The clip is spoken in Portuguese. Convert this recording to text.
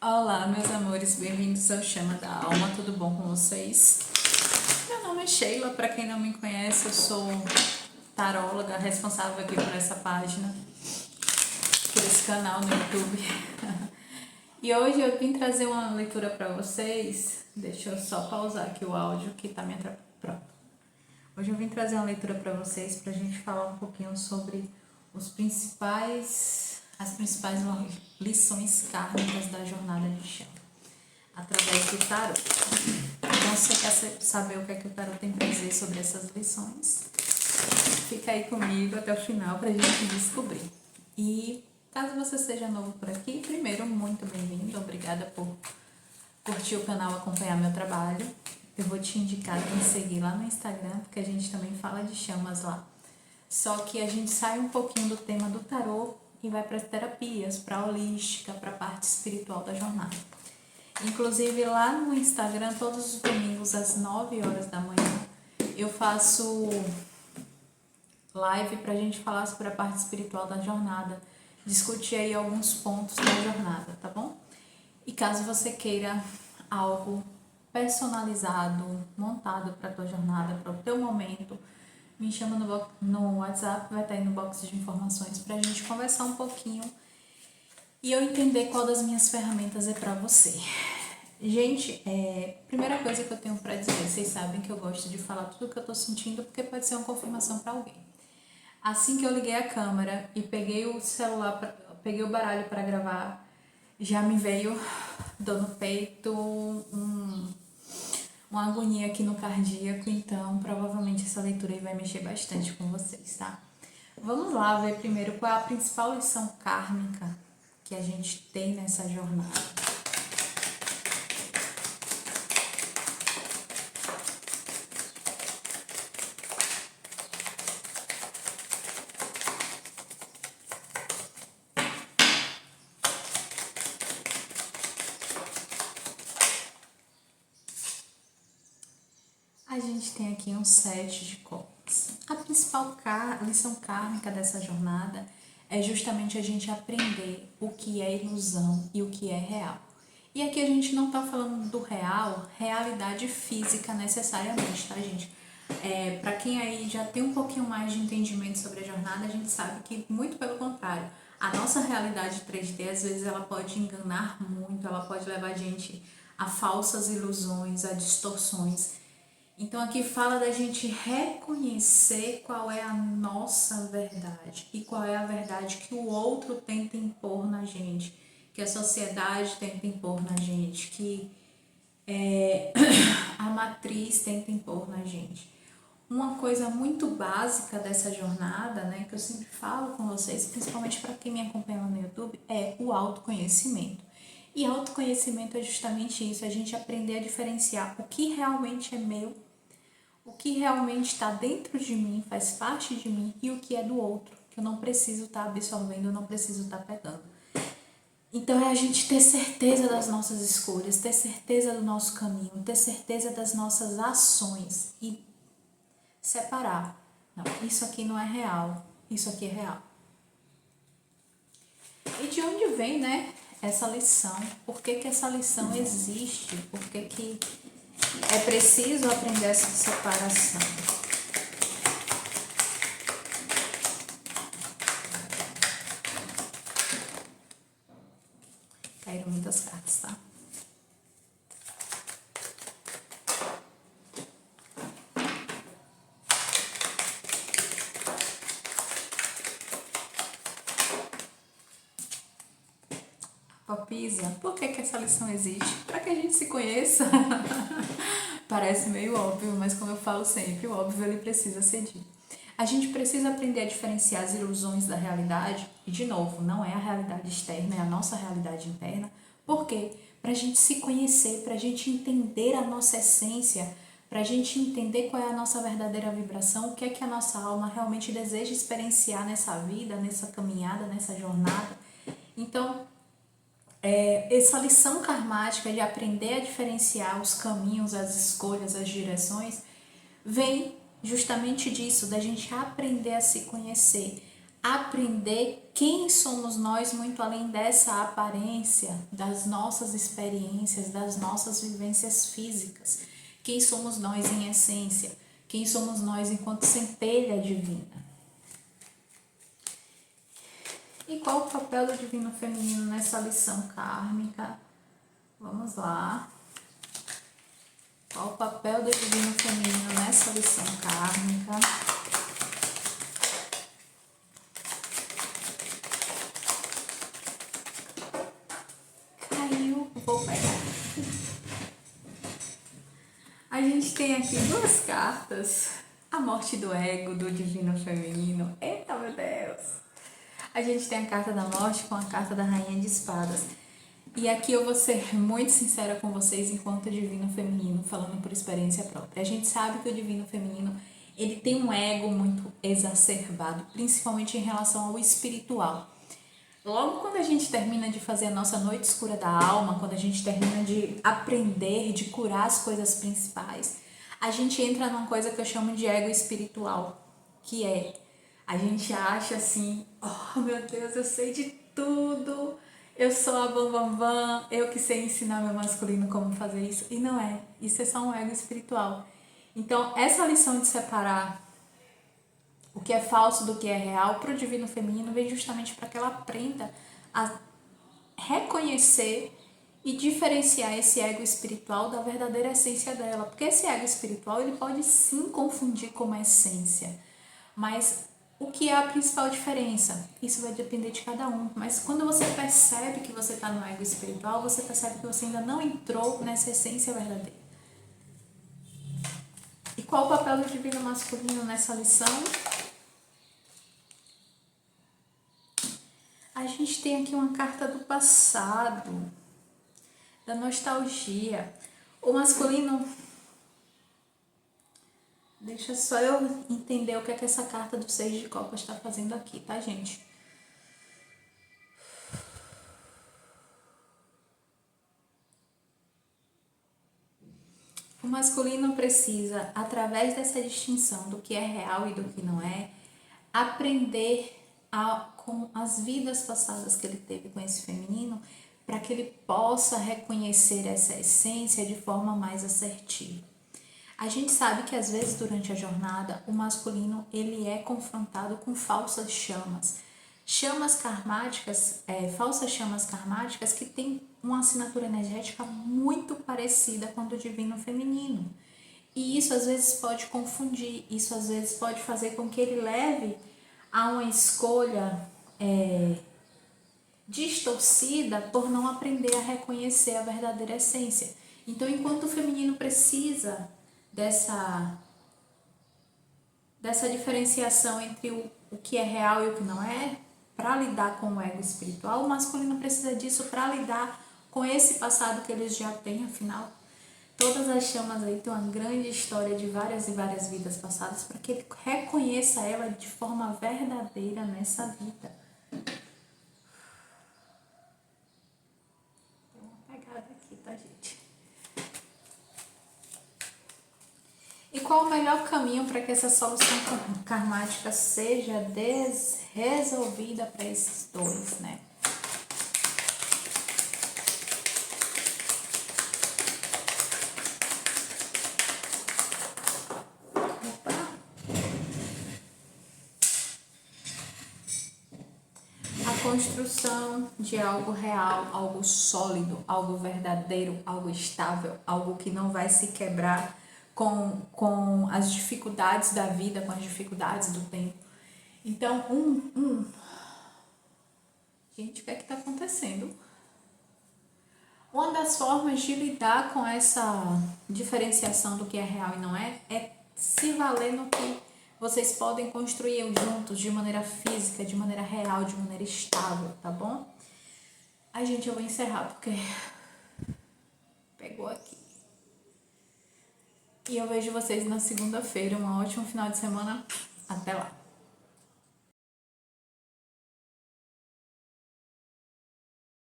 Olá, meus amores, bem-vindos ao Chama da Alma, tudo bom com vocês? Meu nome é Sheila, para quem não me conhece, eu sou taróloga, responsável aqui por essa página, por esse canal no YouTube. E hoje eu vim trazer uma leitura para vocês, deixa eu só pausar aqui o áudio que tá me atrapalhando. Pronto. Hoje eu vim trazer uma leitura para vocês, para a gente falar um pouquinho sobre as principais lições kármicas da jornada de chão, através do tarot. Então, se você quer saber o que é que o tarot tem para dizer sobre essas lições, fica aí comigo até o final para a gente descobrir. E caso você seja novo por aqui, primeiro, muito bem-vindo, obrigada por curtir o canal, acompanhar meu trabalho. Eu vou te indicar me seguir lá no Instagram, porque a gente também fala de chamas lá. Só que a gente sai um pouquinho do tema do tarô e vai para as terapias, para a holística, para a parte espiritual da jornada. Inclusive lá no Instagram, todos os domingos às 9 horas da manhã, eu faço live para a gente falar sobre a parte espiritual da jornada, discutir aí alguns pontos da jornada, tá bom? E caso você queira algo personalizado, montado para a tua jornada, para o teu momento, me chama no WhatsApp, vai estar aí no box de informações para a gente conversar um pouquinho e eu entender qual das minhas ferramentas é para você. Gente, primeira coisa que eu tenho para dizer, vocês sabem que eu gosto de falar tudo o que eu tô sentindo porque pode ser uma confirmação para alguém. Assim que eu liguei a câmera e peguei o celular, peguei o baralho para gravar, já me veio dor no peito, uma agonia aqui no cardíaco, então provavelmente essa leitura aí vai mexer bastante com vocês, tá? Vamos lá ver primeiro qual é a principal lição kármica que a gente tem nessa jornada. A gente tem aqui um 7 de copas. A principal lição kármica dessa jornada é justamente a gente aprender o que é ilusão e o que é real. E aqui a gente não tá falando do real, realidade física necessariamente, tá, gente? Para quem aí já tem um pouquinho mais de entendimento sobre a jornada, a gente sabe que, muito pelo contrário, a nossa realidade 3D, às vezes, ela pode enganar muito, ela pode levar a gente a falsas ilusões, a distorções. Então aqui fala da gente reconhecer qual é a nossa verdade e qual é a verdade que o outro tenta impor na gente, que a sociedade tenta impor na gente, que a matriz tenta impor na gente. Uma coisa muito básica dessa jornada, né, que eu sempre falo com vocês, principalmente para quem me acompanha no YouTube, é o autoconhecimento. E autoconhecimento é justamente isso, a gente aprender a diferenciar o que realmente é meu, o que realmente está dentro de mim, faz parte de mim, e o que é do outro, que eu não preciso estar absorvendo, eu não preciso estar pegando. Então é a gente ter certeza das nossas escolhas, ter certeza do nosso caminho, ter certeza das nossas ações e separar. Não, isso aqui não é real, isso aqui é real. E de onde vem, né, essa lição? Por que essa lição existe? Por que é preciso aprender essa separação? Caíram muitas cartas, tá? Papisa, por que essa lição existe? Para que a gente se conheça. Parece meio óbvio, mas como eu falo sempre, o óbvio ele precisa ser dito. A gente precisa aprender a diferenciar as ilusões da realidade, e de novo, não é a realidade externa, é a nossa realidade interna. Por quê? Para a gente se conhecer, para a gente entender a nossa essência, para a gente entender qual é a nossa verdadeira vibração, o que é que a nossa alma realmente deseja experienciar nessa vida, nessa caminhada, nessa jornada. Então, essa lição karmática de aprender a diferenciar os caminhos, as escolhas, as direções, vem justamente disso, da gente aprender a se conhecer, aprender quem somos nós muito além dessa aparência, das nossas experiências, das nossas vivências físicas. Quem somos nós em essência? Quem somos nós enquanto centelha divina? E qual o papel do divino feminino nessa lição kármica? Vamos lá. Qual o papel do divino feminino nessa lição kármica? Caiu, vou pegar. A gente tem aqui duas cartas. A morte do ego, do divino feminino. Eita, meu Deus! A gente tem a carta da morte com a carta da rainha de espadas. E aqui eu vou ser muito sincera com vocês enquanto divino feminino, falando por experiência própria. A gente sabe que o divino feminino, ele tem um ego muito exacerbado, principalmente em relação ao espiritual. Logo quando a gente termina de fazer a nossa noite escura da alma, quando a gente termina de aprender, de curar as coisas principais, a gente entra numa coisa que eu chamo de ego espiritual, que é, a gente acha assim, oh meu Deus, eu sei de tudo, eu sou a bam, eu que sei ensinar meu masculino como fazer isso. E não é, isso é só um ego espiritual. Então, essa lição de separar o que é falso do que é real para o divino feminino vem justamente para que ela aprenda a reconhecer e diferenciar esse ego espiritual da verdadeira essência dela. Porque esse ego espiritual, ele pode sim confundir como essência, mas o que é a principal diferença? Isso vai depender de cada um. Mas quando você percebe que você está no ego espiritual, você percebe que você ainda não entrou nessa essência verdadeira. E qual o papel do divino masculino nessa lição? A gente tem aqui uma carta do passado, da nostalgia. O masculino... Deixa só eu entender o que é que essa carta do 6 de copas está fazendo aqui, tá, gente? O masculino precisa, através dessa distinção do que é real e do que não é, aprender com as vidas passadas que ele teve com esse feminino, para que ele possa reconhecer essa essência de forma mais assertiva. A gente sabe que às vezes durante a jornada o masculino ele é confrontado com falsas chamas. Chamas karmáticas, falsas chamas karmáticas que têm uma assinatura energética muito parecida com a do divino feminino. E isso às vezes pode confundir, isso às vezes pode fazer com que ele leve a uma escolha distorcida por não aprender a reconhecer a verdadeira essência. Então, enquanto o feminino precisa dessa diferenciação entre o que é real e o que não é, para lidar com o ego espiritual, o masculino precisa disso para lidar com esse passado que eles já têm, afinal. Todas as chamas aí têm uma grande história de várias e várias vidas passadas para que ele reconheça ela de forma verdadeira nessa vida. Tem uma pegada aqui, tá, gente? E qual o melhor caminho para que essa solução karmática seja resolvida para esses dois, né? A construção de algo real, algo sólido, algo verdadeiro, algo estável, algo que não vai se quebrar com as dificuldades da vida, com as dificuldades do tempo. Então, gente, o que é que está acontecendo? Uma das formas de lidar com essa diferenciação do que é real e não é se valer no que vocês podem construir juntos de maneira física, de maneira real, de maneira estável, tá bom? Ai, gente, eu vou encerrar porque pegou aqui. E eu vejo vocês na segunda-feira. Um ótimo final de semana. Até lá.